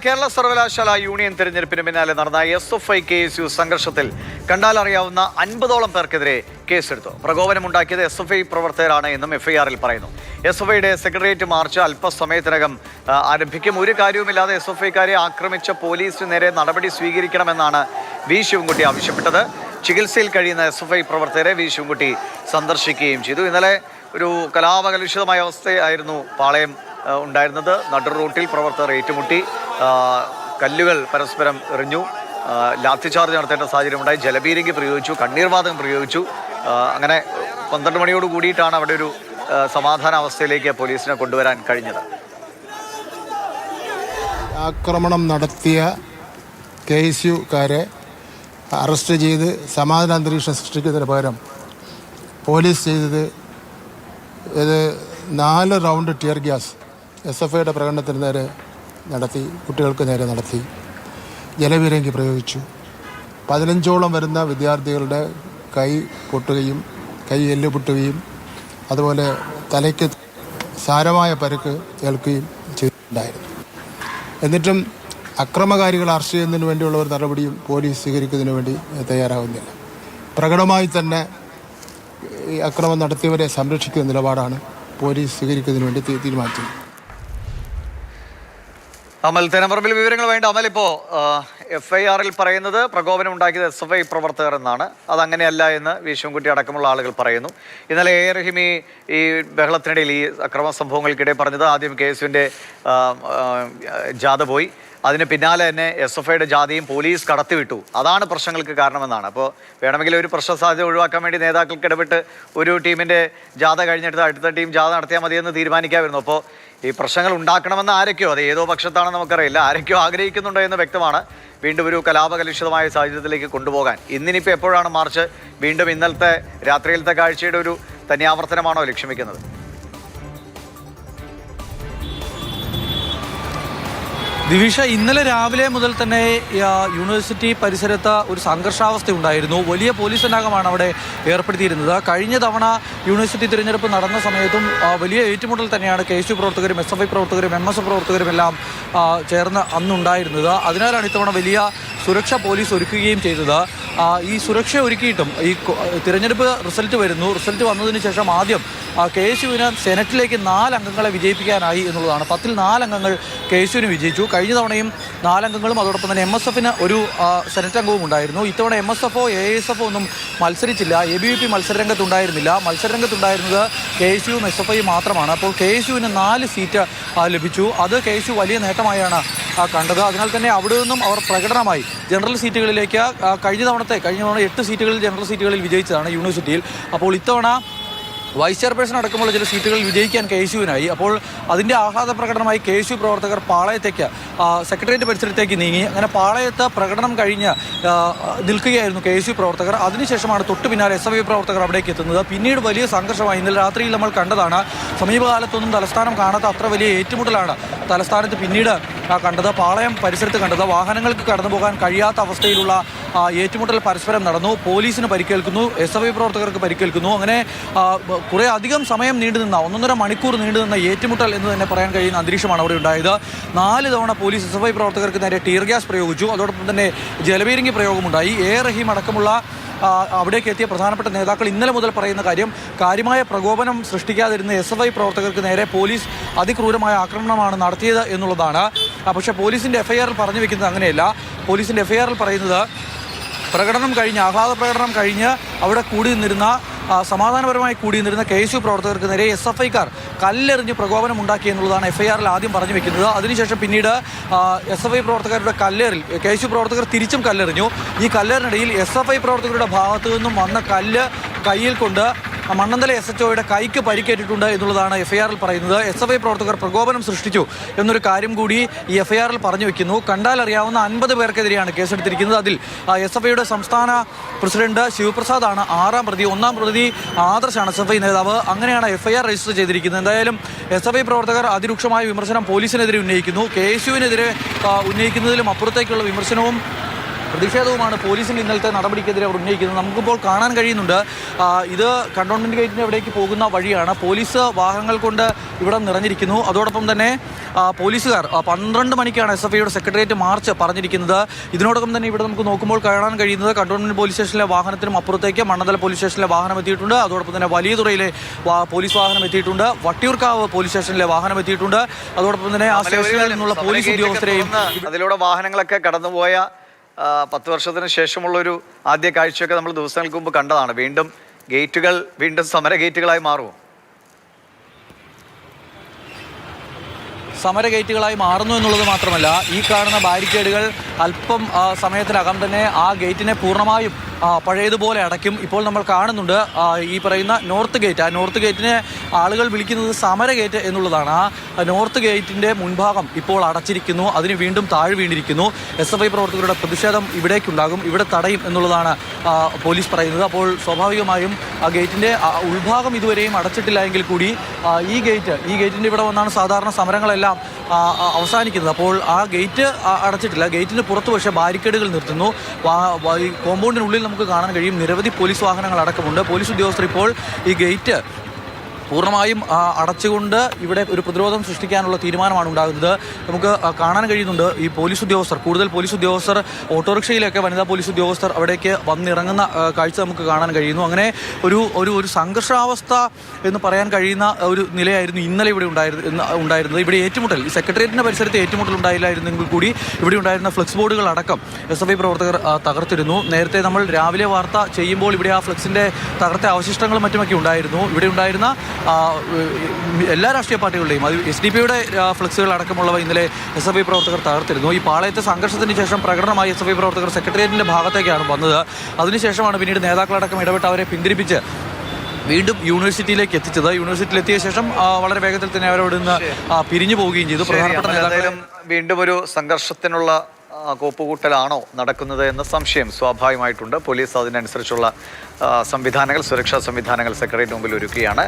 കേരള സർവകലാശാല യൂണിയൻ തെരഞ്ഞെടുപ്പിന് പിന്നാലെ നടന്ന SFI KSU സംഘർഷത്തിൽ കണ്ടാലറിയാവുന്ന 50ഓളം പേർക്കെതിരെ കേസെടുത്തു. പ്രകോപനമുണ്ടാക്കിയത് SFI പ്രവർത്തകരാണ് എന്നും FIR-ൽ പറയുന്നു. SFIയുടെ സെക്രട്ടേറിയറ്റ് മാർച്ച് അല്പസമയത്തിനകം ആരംഭിക്കും. ഒരു കാര്യവുമില്ലാതെ SFIക്കാരെ ആക്രമിച്ച പോലീസിന് നേരെ നടപടി സ്വീകരിക്കണമെന്നാണ് വി ശിവൻകുട്ടി ആവശ്യപ്പെട്ടത്. ചികിത്സയിൽ കഴിയുന്ന SFI പ്രവർത്തകരെ വി ശിവൻകുട്ടി സന്ദർശിക്കുകയും ചെയ്തു. ഇന്നലെ ഒരു കലാപകലുഷിതമായ അവസ്ഥയായിരുന്നു പാളയം ഉണ്ടായിരുന്നത്. നടു റൂട്ടിൽ പ്രവർത്തകർ ഏറ്റുമുട്ടി, കല്ലുകൾ പരസ്പരം എറിഞ്ഞു, ലാത്തിചാർജ് നടത്തേണ്ട സാഹചര്യമുണ്ടായി, ജലപീരങ്കി പ്രയോഗിച്ചു, കണ്ണീർവാതകം പ്രയോഗിച്ചു. അങ്ങനെ 12 മണിയോട് കൂടിയിട്ടാണ് അവിടെ ഒരു സമാധാന അവസ്ഥയിലേക്ക് പോലീസിനെ കൊണ്ടുവരാൻ കഴിഞ്ഞത്. ആക്രമണം നടത്തിയ KSUക്കാരെ അറസ്റ്റ് ചെയ്ത് സമാധാന അന്തരീക്ഷം സൃഷ്ടിക്കുന്നതിന് പകരം പോലീസ് ചെയ്തത് 4 റൗണ്ട് ടിയർ ഗ്യാസ് SFIയുടെ പ്രകടനത്തിന് നേരെ നടത്തി, കുട്ടികൾക്ക് നേരെ നടത്തി, ജലപീരങ്കി പ്രയോഗിച്ചു. 15ഓളം വരുന്ന വിദ്യാർത്ഥികളുടെ കൈ പൊട്ടുകയും കൈ എല്ല് പൊട്ടുകയും അതുപോലെ തലയ്ക്ക് സാരമായ പരുക്ക് ഏൽക്കുകയും ചെയ്തിട്ടുണ്ടായിരുന്നു. എന്നിട്ടും അക്രമകാരികളെ അറസ്റ്റ് ചെയ്യുന്നതിന് വേണ്ടിയുള്ള ഒരു നടപടിയും പോലീസ് സ്വീകരിക്കുന്നതിന് വേണ്ടി തയ്യാറാകുന്നില്ല. പ്രകടമായി തന്നെ ഈ അക്രമം നടത്തിയവരെ സംരക്ഷിക്കുന്ന നിലപാടാണ് പോലീസ് സ്വീകരിക്കുന്നതിന് വേണ്ടി തീരുമാനിച്ചത്. അമൽ തേനമ്പറമ്പിൽ വിവരങ്ങൾ വേണ്ട. അമൽ, ഇപ്പോൾ FIR-ൽ പറയുന്നത് പ്രകോപനം ഉണ്ടാക്കിയത് SFI പ്രവർത്തകർ എന്നാണ്. അതങ്ങനെയല്ല എന്ന് വി ശിവൻകുട്ടി അടക്കമുള്ള ആളുകൾ പറയുന്നു. ഇന്നലെ റഹീം ഈ ബഹളത്തിനിടയിൽ, ഈ അക്രമ സംഭവങ്ങൾക്കിടെ പറഞ്ഞത് ആദ്യം KSUവിൻ്റെ ജാഥ പോയി, അതിന് പിന്നാലെ തന്നെ SFIയുടെ ജാഥയും പോലീസ് കടത്തിവിട്ടു, അതാണ് പ്രശ്നങ്ങൾക്ക് കാരണമെന്നാണ്. അപ്പോൾ വേണമെങ്കിൽ ഒരു പ്രശ്ന സാധ്യത ഒഴിവാക്കാൻ വേണ്ടി നേതാക്കൾക്ക് ഇടപെട്ട് ഒരു ടീമിൻ്റെ ജാഥ കഴിഞ്ഞിട്ട് അടുത്ത ടീം ജാഥ നടത്തിയാൽ മതിയെന്ന് തീരുമാനിക്കാമായിരുന്നു. അപ്പോൾ ഈ പ്രശ്നങ്ങൾ ഉണ്ടാക്കണമെന്ന് ആരൊക്കെയോ, അത് ഏതോ പക്ഷത്താണെന്ന് നമുക്കറിയില്ല, ആരൊക്കെയോ ആഗ്രഹിക്കുന്നുണ്ടോ എന്ന് വ്യക്തമാണ്. വീണ്ടും ഒരു കലാപകലുഷിതമായ സാഹചര്യത്തിലേക്ക് കൊണ്ടുപോകാൻ ഇന്നിനിപ്പോൾ എപ്പോഴാണ് മാർച്ച്? വീണ്ടും ഇന്നലത്തെ രാത്രിയിലത്തെ കാഴ്ചയുടെ ഒരു തനിയാവർത്തനമാണോ ലക്ഷ്യം വെക്കുന്നത്? ദിവിഷ, ഇന്നലെ രാവിലെ മുതൽ തന്നെ യൂണിവേഴ്സിറ്റി പരിസരത്ത് ഒരു സംഘർഷാവസ്ഥ ഉണ്ടായിരുന്നു. വലിയ പോലീസ് സന്നാഹമാണ് അവിടെ ഏർപ്പെടുത്തിയിരുന്നത്. കഴിഞ്ഞ തവണ യൂണിവേഴ്സിറ്റി തിരഞ്ഞെടുപ്പ് നടന്ന സമയത്തും വലിയ ഏറ്റുമുട്ടൽ തന്നെയാണ് KSU പ്രവർത്തകരും SFI പ്രവർത്തകരും MSF പ്രവർത്തകരും എല്ലാം ചേർന്ന് അന്നുണ്ടായിരുന്നത്. അതിനാലാണ് ഇത്തവണ വലിയ സുരക്ഷ പോലീസ് ഒരുക്കുകയും ചെയ്തത്. ഈ സുരക്ഷ ഒരുക്കിയിട്ടും ഈ തിരഞ്ഞെടുപ്പ് റിസൾട്ട് വരുന്നു. റിസൾട്ട് വന്നതിന് ശേഷം ആദ്യം KSUവിന് സെനറ്റിലേക്ക് 4 അംഗങ്ങളെ വിജയിപ്പിക്കാനായി എന്നുള്ളതാണ്. 10-ൽ 4 അംഗങ്ങൾ KSUവിന് വിജയിച്ചു. കഴിഞ്ഞ തവണയും 4 അംഗങ്ങളും അതോടൊപ്പം തന്നെ MSFന് ഒരു സെനറ്റ് അംഗവും ഉണ്ടായിരുന്നു. ഇത്തവണ MSFോ ASFോ ഒന്നും മത്സരിച്ചില്ല. ABVP മത്സരരംഗത്തുണ്ടായിരുന്നില്ല. മത്സരരംഗത്തുണ്ടായിരുന്നത് KSUവും SFIയും മാത്രമാണ്. അപ്പോൾ KSUവിന് 4 സീറ്റ് ലഭിച്ചു. അത് KSU വലിയ നേട്ടമായാണ് കണ്ടത്. അതിനാൽ തന്നെ അവിടെ നിന്നും അവർ പ്രകടനമായി ജനറൽ സീറ്റുകളിലേക്ക് കഴിഞ്ഞ തവണ 8 സീറ്റുകളിൽ ജനറൽ സീറ്റുകളിൽ വിജയിച്ചതാണ് യൂണിവേഴ്സിറ്റിയിൽ. അപ്പോൾ ഇത്തവണ വൈസ് ചെയർപേഴ്സൺ അടക്കമുള്ള ചില സീറ്റുകളിൽ വിജയിക്കാൻ KSUവിനായി. അപ്പോൾ അതിൻ്റെ ആഹ്ലാദ പ്രകടനമായി KSU പ്രവർത്തകർ പാളയത്തേക്ക് സെക്രട്ടേറിയറ്റ് പരിസരത്തേക്ക് നീങ്ങി. അങ്ങനെ പാളയത്ത് പ്രകടനം കഴിഞ്ഞ് നിൽക്കുകയായിരുന്നു KSU പ്രവർത്തകർ. അതിനുശേഷമാണ് തൊട്ട് പിന്നാലെ SFI പ്രവർത്തകർ അവിടേക്ക് എത്തുന്നത്. പിന്നീട് വലിയ സംഘർഷമായി. ഇന്നലെ രാത്രിയിൽ നമ്മൾ കണ്ടതാണ്. സമീപകാലത്തൊന്നും തലസ്ഥാനം കാണാത്ത അത്ര വലിയ ഏറ്റുമുട്ടലാണ് തലസ്ഥാനത്ത് പിന്നീട് കണ്ടത്, പാളയം പരിസരത്ത് കണ്ടത്. വാഹനങ്ങൾക്ക് കടന്നു പോകാൻ കഴിയാത്ത അവസ്ഥയിലുള്ള ഏറ്റുമുട്ടൽ പരസ്പരം നടന്നു. പോലീസിന് പരിക്കേൽക്കുന്നു, SFI പ്രവർത്തകർക്ക് പരിക്കേൽക്കുന്നു. അങ്ങനെ കുറേ അധികം സമയം നീണ്ടുനിന്ന 1.5 മണിക്കൂർ നീണ്ടുനിന്ന ഏറ്റുമുട്ടൽ എന്ന് തന്നെ പറയാൻ കഴിയുന്ന അന്തരീക്ഷമാണ് അവിടെ ഉണ്ടായത്. 4 തവണ പോലീസ് SFI പ്രവർത്തകർക്ക് നേരെ ടിയർ ഗ്യാസ് പ്രയോഗിച്ചു. അതോടൊപ്പം തന്നെ ജലപീരങ്കി പ്രയോഗമുണ്ടായി. റഹീം അടക്കമുള്ള അവിടേക്ക് എത്തിയ പ്രധാനപ്പെട്ട നേതാക്കൾ ഇന്നലെ മുതൽ പറയുന്ന കാര്യം, കാര്യമായ പ്രകോപനം സൃഷ്ടിക്കാതിരുന്ന SFI പ്രവർത്തകർക്ക് നേരെ പോലീസ് അതിക്രൂരമായ ആക്രമണമാണ് നടത്തിയത് എന്നുള്ളതാണ്. പക്ഷേ പോലീസിൻ്റെ FIR-ൽ പറഞ്ഞു വെക്കുന്നത് അങ്ങനെയല്ല. പോലീസിൻ്റെ FIR-ൽ പറയുന്നത് പ്രകടനം കഴിഞ്ഞ്, ആഹ്ലാദ പ്രകടനം കഴിഞ്ഞ് അവിടെ കൂടി നിന്നിരുന്ന സമാധാനപരമായി കൂടി നിന്നിരുന്ന KSU പ്രവർത്തകർക്ക് നേരെ SFIക്കാർ കല്ലെറിഞ്ഞ് പ്രകോപനം ഉണ്ടാക്കി എന്നുള്ളതാണ് FIR-ൽ ആദ്യം പറഞ്ഞു വെക്കുന്നത്. അതിനുശേഷം പിന്നീട് SFI പ്രവർത്തകരുടെ കല്ലേറിൽ KSU പ്രവർത്തകർ തിരിച്ചും കല്ലെറിഞ്ഞു. ഈ കല്ലേറിനിടയിൽ SFI പ്രവർത്തകരുടെ ഭാഗത്തു നിന്നും വന്ന കല്ല് കയ്യിൽ കൊണ്ട് മണ്ണന്തല SHOയുടെ കൈക്ക് പരിക്കേറ്റിട്ടുണ്ട് എന്നുള്ളതാണ് FIR-ൽ പറയുന്നത്. SFI പ്രവർത്തകർ പ്രകോപനം സൃഷ്ടിച്ചു എന്നൊരു കാര്യം കൂടി ഈ FIR-ൽ പറഞ്ഞു വെക്കുന്നു. കണ്ടാലറിയാവുന്ന 50 പേർക്കെതിരെയാണ് കേസെടുത്തിരിക്കുന്നത്. അതിൽ SFIയുടെ സംസ്ഥാന പ്രസിഡന്റ് ശിവപ്രസാദാണ് 6ാം പ്രതി. 1ാം പ്രതി ആദർശാണ് SFI നേതാവ്. അങ്ങനെയാണ് FIR രജിസ്റ്റർ ചെയ്തിരിക്കുന്നത്. എന്തായാലും SFI പ്രവർത്തകർ അതിരൂക്ഷമായ വിമർശനം പോലീസിനെതിരെ ഉന്നയിക്കുന്നു. KSUവിനെതിരെ ഉന്നയിക്കുന്നതിലും അപ്പുറത്തേക്കുള്ള വിമർശനവും പ്രതിഷേധവുമാണ് പോലീസിൻ്റെ ഇന്നലത്തെ നടപടിക്കെതിരെ അവർ ഉന്നയിക്കുന്നത്. നമുക്കിപ്പോൾ കാണാൻ കഴിയുന്നുണ്ട്, ഇത് കണ്ടോൺമെൻറ് ഗേറ്റിൻ്റെ എവിടേക്ക് പോകുന്ന വഴിയാണ്. പോലീസ് വാഹനങ്ങൾ കൊണ്ട് ഇവിടെ നിറഞ്ഞിരിക്കുന്നു. അതോടൊപ്പം തന്നെ പോലീസുകാർ 12 മണിക്കാണ് SFIയുടെ സെക്രട്ടേറിയറ്റ് മാർച്ച് പറഞ്ഞിരിക്കുന്നത്. ഇതിനോടൊപ്പം തന്നെ ഇവിടെ നമുക്ക് നോക്കുമ്പോൾ കാണാൻ കഴിയുന്നത് കണ്ടോൺമെൻറ് പോലീസ് സ്റ്റേഷനിലെ വാഹനത്തിനും അപ്പുറത്തേക്ക് മണ്ണന്തല പോലീസ് സ്റ്റേഷനിലെ വാഹനം എത്തിയിട്ടുണ്ട്. അതോടൊപ്പം തന്നെ വലിയതുറയിലെ പോലീസ് വാഹനം എത്തിയിട്ടുണ്ട്. വട്ടിയൂർക്കാവ് പോലീസ് സ്റ്റേഷനിലെ വാഹനം എത്തിയിട്ടുണ്ട്. അതോടൊപ്പം തന്നെ ആ സ്റ്റേഷനിൽ നിന്നുള്ള പോലീസ് ഉദ്യോഗസ്ഥരെയും അതിലൂടെ വാഹനങ്ങളൊക്കെ കടന്നുപോയ 10 വർഷത്തിന് ശേഷമുള്ളൊരു ആദ്യ കാഴ്ചയൊക്കെ നമ്മൾ ദിവസങ്ങൾക്ക് മുമ്പ് കണ്ടതാണ്. വീണ്ടും ഗേറ്റുകൾ വീണ്ടും സമര ഗേറ്റുകളായി മാറുമോ? സമര ഗേറ്റുകളായി മാറുന്നു എന്നുള്ളത് മാത്രമല്ല, ഈ കാണുന്ന ബാരിക്കേഡുകൾ അല്പം സമയത്തിനകം തന്നെ ആ ഗേറ്റിനെ പൂർണ്ണമായും പഴയതുപോലെ അടയ്ക്കും. ഇപ്പോൾ നമ്മൾ കാണുന്നുണ്ട് ഈ പറയുന്ന നോർത്ത് ഗേറ്റ്. ആ നോർത്ത് ഗേറ്റിനെ ആളുകൾ വിളിക്കുന്നത് സമര ഗേറ്റ് എന്നുള്ളതാണ്. ആ നോർത്ത് ഗേറ്റിൻ്റെ മുൻഭാഗം ഇപ്പോൾ അടച്ചിരിക്കുന്നു. അതിന് വീണ്ടും താഴെ വീണിരിക്കുന്നു. SFI പ്രവർത്തകരുടെ പ്രതിഷേധം ഇവിടേക്കുണ്ടാകും, ഇവിടെ തടയും എന്നുള്ളതാണ് പോലീസ് പറയുന്നത്. അപ്പോൾ സ്വാഭാവികമായും ആ ഗേറ്റിൻ്റെ ഉൾഭാഗം ഇതുവരെയും അടച്ചിട്ടില്ല എങ്കിൽ കൂടി ഈ ഗേറ്റിൻ്റെ ഇവിടെ വന്നാണ് സാധാരണ സമരങ്ങളെല്ലാം അവസാനിക്കുന്നത്. അപ്പോൾ ആ ഗേറ്റ് അടച്ചിട്ടില്ല. ഗേറ്റിന് പുറത്ത് പക്ഷേ ബാരിക്കേഡുകൾ നിർത്തുന്നു. കോമ്പൗണ്ടിനുള്ളിൽ നമുക്ക് കാണാൻ കഴിയും നിരവധി പോലീസ് വാഹനങ്ങൾ അടക്കമുണ്ട്. പോലീസ് ഉദ്യോഗസ്ഥർ ഇപ്പോൾ ഈ ഗേറ്റ് പൂർണ്ണമായും അടച്ചുകൊണ്ട് ഇവിടെ ഒരു പ്രതിരോധം സൃഷ്ടിക്കാനുള്ള തീരുമാനമാണ് ഉണ്ടാകുന്നത്. നമുക്ക് കാണാൻ കഴിയുന്നുണ്ട് ഈ പോലീസ് ഉദ്യോഗസ്ഥർ, കൂടുതൽ പോലീസ് ഉദ്യോഗസ്ഥർ ഓട്ടോറിക്ഷയിലൊക്കെ വനിതാ പോലീസ് ഉദ്യോഗസ്ഥർ അവിടേക്ക് വന്നിറങ്ങുന്ന കാഴ്ച നമുക്ക് കാണാൻ കഴിയുന്നു. അങ്ങനെ ഒരു സംഘർഷാവസ്ഥ എന്ന് പറയാൻ കഴിയുന്ന ഒരു നിലയായിരുന്നു ഇന്നലെ ഇവിടെ ഉണ്ടായിരുന്നത്. ഇവിടെ ഏറ്റുമുട്ടൽ, ഈ സെക്രട്ടേറിയറ്റിൻ്റെ പരിസരത്ത് ഏറ്റുമുട്ടൽ ഉണ്ടായില്ലായിരുന്നെങ്കിൽ കൂടി ഇവിടെ ഉണ്ടായിരുന്ന ഫ്ലെക്സ് ബോർഡുകൾ അടക്കം SFI പ്രവർത്തകർ തകർത്തിരുന്നു. നേരത്തെ നമ്മൾ രാവിലെ വാർത്ത ചെയ്യുമ്പോൾ ഇവിടെ ആ ഫ്ലെക്സിൻ്റെ തകർത്ത അവശിഷ്ടങ്ങളും മറ്റുമൊക്കെ ഉണ്ടായിരുന്നു. ഇവിടെ ഉണ്ടായിരുന്ന എല്ലാ രാഷ്ട്രീയ പാർട്ടികളുടെയും, അത് SDP-യുടെ ഫ്ലെക്സുകൾ അടക്കമുള്ളവ ഇന്നലെ SFI പ്രവർത്തകർ തകർത്തിരുന്നു. ഈ പാളയത്തെ സംഘർഷത്തിന് ശേഷം പ്രകടനമായി SFI പ്രവർത്തകർ സെക്രട്ടേറിയറ്റിൻ്റെ ഭാഗത്തേക്കാണ് വന്നത്. അതിനുശേഷമാണ് പിന്നീട് നേതാക്കളടക്കം ഇടപെട്ട് അവരെ പിന്തിരിപ്പിച്ച് വീണ്ടും യൂണിവേഴ്സിറ്റിയിലേക്ക് എത്തിച്ചത്. യൂണിവേഴ്സിറ്റിയിലെത്തിയ ശേഷം വളരെ വേഗത്തിൽ തന്നെ അവരോട് നിന്ന് പിരിഞ്ഞു പോവുകയും ചെയ്തു. പ്രധാനപ്പെട്ട നേതാക്കളും വീണ്ടും ഒരു സംഘർഷത്തിനുള്ള കോപ്പുകൂട്ടലാണോ നടക്കുന്നത് എന്ന സംശയം സ്വാഭാവികമായിട്ടുണ്ട്. പോലീസ് അതിനനുസരിച്ചുള്ള സംവിധാനങ്ങൾ, സുരക്ഷാ സംവിധാനങ്ങൾ സെക്രട്ടേറിയറ്റ് മുമ്പിൽ ഒരുക്കുകയാണ്.